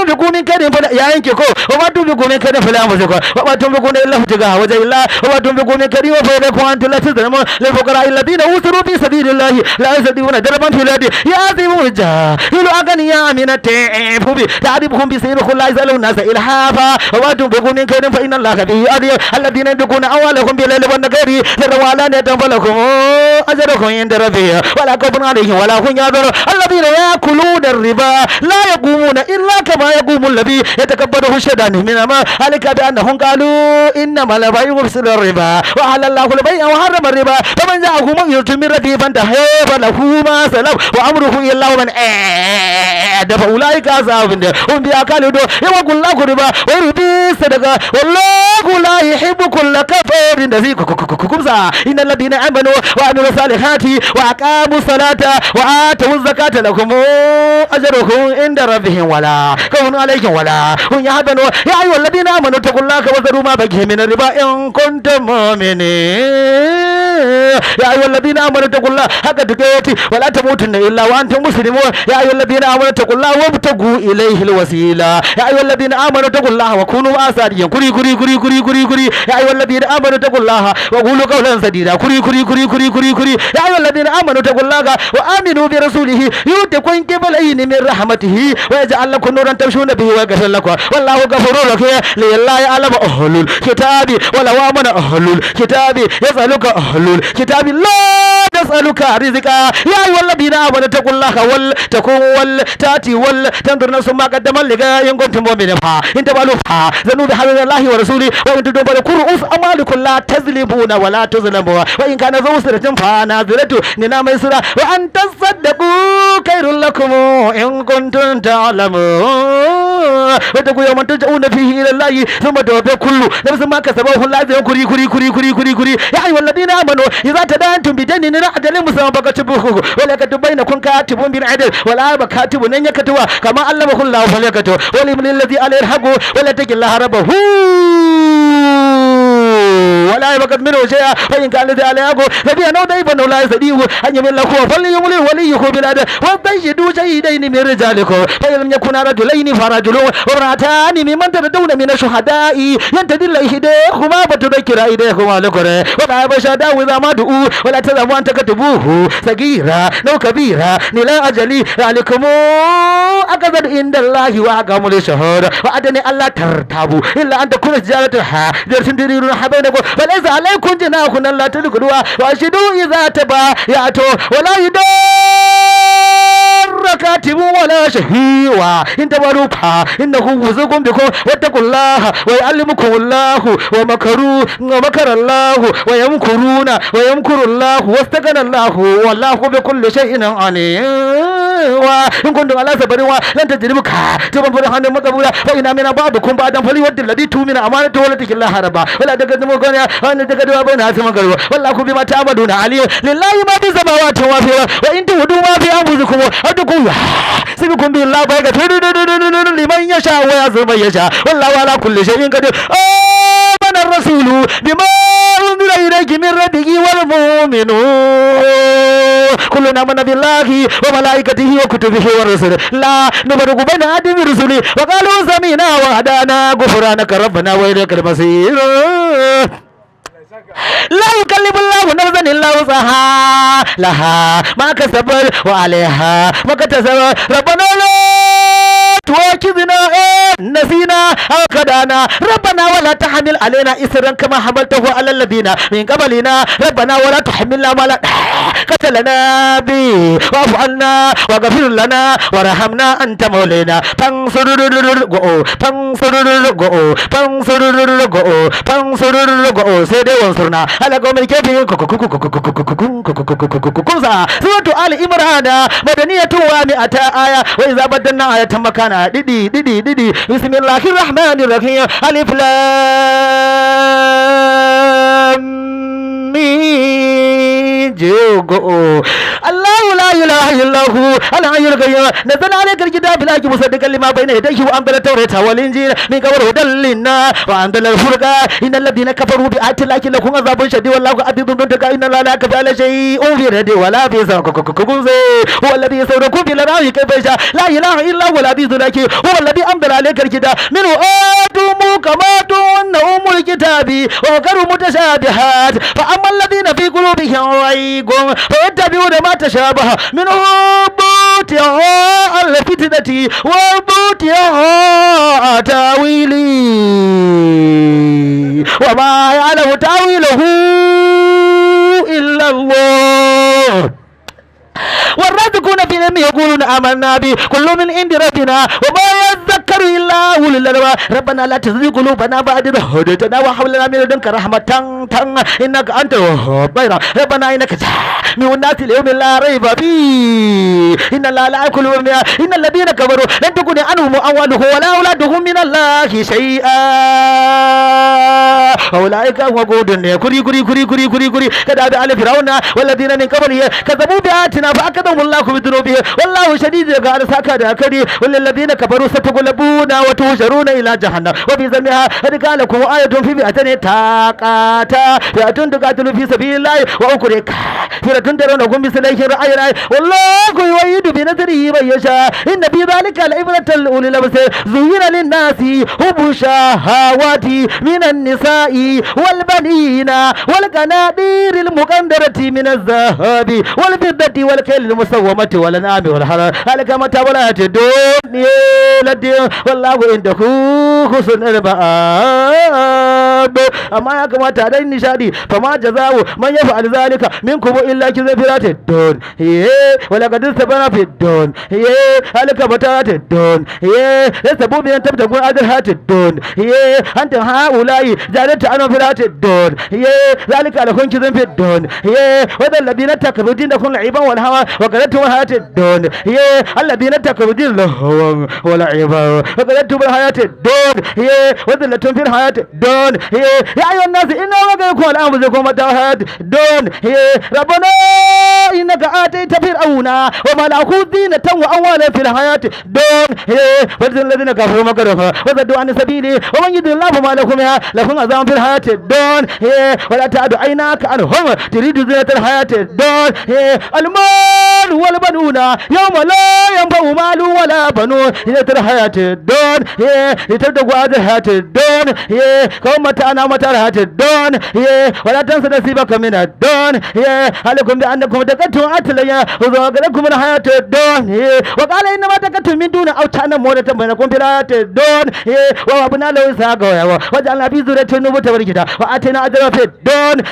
tunfiqu min khairin fa ya yanke ko wa ma tunfiqu min khairin fa la anfusikum wa ma tunfiqu illa ibtigha wajhi Allah wa ma tunfiqu min khairin fa yadkum antum la tuzlamun lil fuqara alladhina usiru fi sabilillah la yastati'una darban fil ardi ya'zimuna jahilu aghniya min at-ta'fu bi ta'rifuhum bi sayrikum la yasaluna nasa ilhafa wa ma tunfiqu min khairin fa inna Allaha bihi alim alladhina yunfiquna amwalahum bil layli wan nahari sirran wa alaniyatan falakum ajrukum inda rabbihim wa la khawfun alayhim wa la hum yahzanun alladhina yakuluna ar-riba la yaqumuna illa kama yaqumu alladhi yatakabbaru ash-shaytanu min ma alika bi annahum qalu innama la bay'u mislu ar-riba wa halallahu al-bay'a wa harrama ar-riba faman ja'ahu maw'izatun min rabbihi fantaha falahu ma salaf wa amruhu illa man dafa ulaika ashabun hum bi akalidu yawa kullahu riba wa yurbi sadaqa wallahu la yuhibbu kulla kafarin nazik kumsa innal ladina amanu wa amilus salihati wa aqamus salata wa atawuz zakata lakum ajruhum inda rabbihim wala khawfun alayhim wala hum yahzanun ya ayyuhal ladina amanu taqullaha wa zaru ma baqiya min riba in kuntum mu'minin ya ayyuhal ladina amanu taqullaha haqqa tuqati wa la tamutunna illa wa antum muslimun ya ayyuhal ladina amanu taqullaha wabtagu ilayhi alwasila ya ayyuhal ladina amanu taqullaha wa kunu asadiyan kuri ya ayyuhal ladina amanu taqullaha wa qulu qawlan sadida kuri ya ayyuhal ladina amanu taqullaha wa aminu bi rasulihi yutikum qibalayn min rahmatihi wa yaj'al lakum nuran tamshuna bihi wa yaghfir lakum wallahu ghafurur rahim lillahi alama ahlul kitabi wa law amana ahlul kitabi yasaluka ahlul kitabi la tasaluka rizqa ya ayyuhal ladina amanu taqullaha wal takun wal tati wal tandur nafsum ma qaddamat liga in kuntum mu'minin fa in tabalu fa zanu bi halillahi wa rasuli wa in tudbaru kur'us amalikum la tazlimuna wa la tuzlamu wa in kana zu siratin fa naziratu nina mai sura wa an tasaddaqu khairul lakum in kuntum ta'lamun wa taqu yawman taj'una fihi ila allahi thumma tawaffa kullu nafsin ma kasabahu la kuri ya ayyuhal ladina amanu idza tadantum bidainin ila ajalin musamman fakatubuhu wa la katubainakum katibun bil adl wa la bakatibun an yakatuba kama allamahu allah falyakatu wa lil ladhi alayhi alhaqu wa la taqillaha rabbahu ولا يبقى منه شيئا فإن كان الذي عليه ففي أنه ضيفا ولا يستطيع أن يمل له فليملل وليه بالعدل واستشهدوا شهيدين من رجالكم فإن لم يكونا رجلين فرجل وامرأتان ممن تردون من الشهداء ينتدل إحداهما فتذكر إحداهما الأخرى ولا يشهدوا إذا ما دعوا ولا تلزموا أن تكتبوه صغيرا أو كبيرا إلى أجل ذلكم أقصد عند الله وأقاموا الشهادة وأدنى ألا ترتابوا إلا أن تكون تجارتها تديرون بينكم فليس عليكم جناح ألا تدخلوا وأشهدوا إذا تبايعتم ولا يضار كاتب ولا شهيد إن تبروا إنه فسوق بكم واتقوا الله ويعلمكم الله ومكر الله ويمكر الله واستغنى الله والله بكل شيء عليم وإن كنتم على سفر لن تجربوا كاتبا فرحان مقبولا فإن من بعضكم بعضا فليود الذي تؤمن أمانته ولا تكل الله ربا ولا تقدموا غنيا وأن تقدموا بين هذه مقروا والله بما تعملون عليم لله ما في السماوات وما في الأرض وإن تبدوا ما في أنفسكم أتقوا سبكم بالله فيغفر لمن يشاء ويعذب من يشاء والله على كل شيء قدير آمن الرسول بما أنزل إليك من ربه والمؤمنون كلنا آمن بالله وملائكته وكتبه ورسله لا نفرق بين أحد من رسله وقالوا سمعنا وأطعنا غفرانك ربنا وإليك المصير لا يكلف الله نفسا الا وسعها لها ما كسبت وعليها ما اكتسبت ربنا لا تؤاخذنا إن نسينا أو كدانا ربنا ولا تحمل علينا إصرا كما حملته على الذين من قبلنا ربنا ولا تحملنا ما لا قتلنا به واعف عنا واغفر لنا وارحمنا أنت مولانا فانصر سيدي وانصرنا على قوم الكافرين كوزا سورة آل عمران مدنية ومئة آية وإذا بدلنا آية مكانا ددي بسم الله الرحمن الرحيم ألف لام ميم الله لا إله إلا هو الحي القيوم نزل عليك الكتاب بالحق مصدقا لما بين يديه وأنزل التوراة والإنجيل من قبل هدى للناس وأنزل الفرقان إن الذين كفروا بآيات الله لهم عذاب شديد والله عزيز ذو انتقام إن الله لا يخفى عليه شيء في الأرض ولا في السماء هو الذي يصوركم في الأرحام كيف يشاء لا إله إلا هو العزيز الحكيم هو الذي أنزل عليك الكتاب منه آيات محكمات هن أم الكتاب وغير متشابهات فأما الذين في قلوبهم زيغ فيتبعون ما تشابه منه ابتغاء الفتنة وابتغاء تأويله وما يعلم تأويله إلا الله والرازقون في العلم يقولون آمنا به كل من عند ربنا وما يذكر إلا أولو الألباب ربنا لا تزغ قلوبنا بعد إذ هديتنا وهب لنا من لدنك رحمة إنك أنت الوهاب ربنا إنك جامع الناس ليوم لا ريب فيه إن الله لا يأكل إن الذين كفروا لن تكن عنهم أموالهم ولا أولادهم من الله شيئا أولئك هم وقود كري كداب آل فرعون والذين من قبله كذبوا بآياتنا فأخذهم الله بذنوبهم والله شديد العقاب ساكا كري وللذين كفروا ستغلبون وتحشرون إلى جهنم وبذنبها قد قال لكم آية في فئتين تاقاتا فئة تقاتل في سبيل الله وأخرى فئة ترونهم مثليهم رأي رأي والله يؤيد بنصره من يشاء إن في ذلك لعبرة لأولي الأبصار زين للناس حب الشهوات من النساء والبنين والقناطير المقنطرة من الذهب والفضة والخيل المسومة والأنعام والحرث هلك متاع الحياة الدنيا والله عنده حسن المآب أما كما تعالى نشادي فما جزاء من يفعل ذلك منكم إلا كذبات الدون ولقد استبنا في الدون هلك متاع الدون يسبوا بأن تبتغوا أجرها الدون أنت هؤلاء جعلت عنهم في الحياة الدون ذلك لكم كذب في الدون وذا الذين اتخذوا دينكم لعبا والهوى وغرتهم الحياة الدون الذين اتخذوا دينهم لهوا ولعبا وغرتهم الحياة الدون وذلتهم في الحياة الدون يا أيها الناس إنا وغيركم لأنفسكم متاع الحياة الدون ربنا إنك آتيت فرعون وملأه زينة وأموالا في الحياة الدون والذين كفروا مكرهم وصدوا عن سبيله ومن يضلل الله فما لهم عذاب في الحياة الدون ولا تعد عيناك عنهم تريد زينة الحياة الدون المال والبنون يوم لا ينفع مال ولا بنون زينة الحياة الدون لتبتغوا هذه الحياة الدون كم متاعنا متاع الحياة الدون ولا تنسى نصيبك من الدون عليكم بأنكم تكتم أتليا وذوقكم من الحياة الدون وقال إنما تكتم من دون أوتانا مودة بينكم في الحياة الدون ووهبنا له إسحاق وجعلنا في ذريته النبوة والكتاب وآتينا أجره في الدون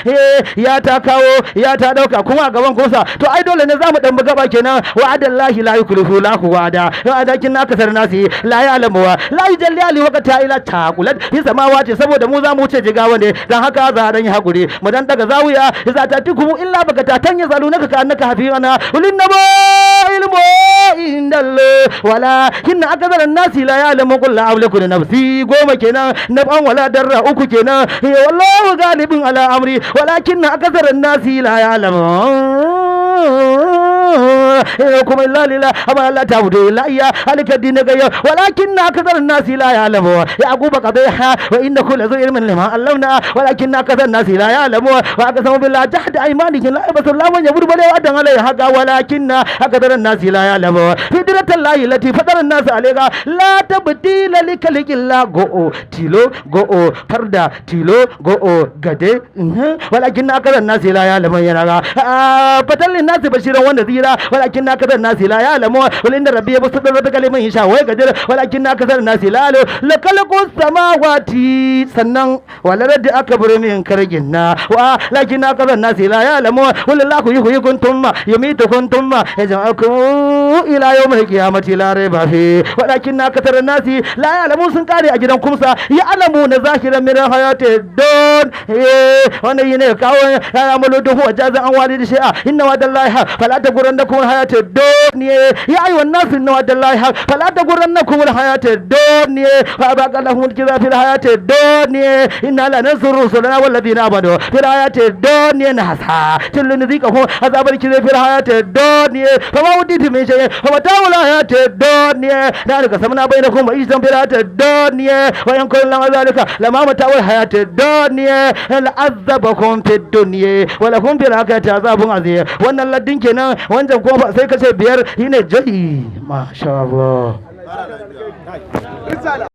ya ta kawo ya ta dauka kuma a gaban kusa to ai dole ne zamu dan buga ba kenan wa'adallahi la yukhlifu lahu wa'ada wa'adakin naka sar nasi la ya'lamu wa la yujalli ali waqta ila taqulat fi samawati saboda mu zamu wuce jigawa ne dan haka za dan yi hakuri mu dan daga zawiya za ta tikumu illa baka ta tanya zalunaka ka annaka hafiyana ulin naba ilmu indallah wala kinna akthar nasi la ya'lamu qul la amliku li nafsi goma kenan naban wala darra uku kenan wallahu galibun ala amri ولكن أكثر الناس لا يعلمون إنكم إلا لله أما لا تعبدوا إلا إياه هلك الدين غير ولكن أكثر الناس لا يعلمون يعقوب قضيها وإن كل ذو علم لما علمنا ولكن أكثر الناس لا يعلمون وأقسموا بالله جحد أيمانهم لا يبث الله من يبر بل يؤدن عليه حقا ولكن أكثر الناس لا يعلمون فدرة الله التي فطر الناس عليها لا تبديل لخلق الله غو تيلو غو فردا تيلو غو غدي ولكن أكثر الناس لا يعلمون ينغا فتل الناس بشيرا ونذيرا ولكن أكثر الناس لا يعلمون ولإن ربي يبسط الرزق لمن يشاء ويقدر ولكن أكثر الناس لا يعلمون لخلق السماوات سنن والأرض أكبر من خلقنا ولكن أكثر الناس لا يعلمون والله يحييكم ثم يميتكم ثم يجمعكم إلى يوم القيامة لا ريب فيه ولكن أكثر الناس لا يعلمون سنكاري أجركم يعلمون ظاهرا من الحياة الدون wannan yene kawo ya amalu duhu wa jaza an walidi shi'a inna wa'dallahi fala taghurra تغرنكم الحياة الدنيا يا أيها الناس إن وعد الله حق فلا تغرنكم الحياة الدنيا وأبقى لهم الكذا في الحياة الدنيا إنا لننصر رسلنا والذين آمنوا في الحياة الدنيا نحسها كل نذيقهم عذاب الكذا في الحياة الدنيا فما وديت من شيء فمتاع الحياة الدنيا ذلك قسمنا بينكم معيشة في الحياة الدنيا وإن كل ذلك لما متاع الحياة الدنيا لعذبكم في الدنيا ولكم في الآخرة عذاب عظيم وأن الذين كنا وأنتم كوفا سيكسر بير هنا جاي ما شاء الله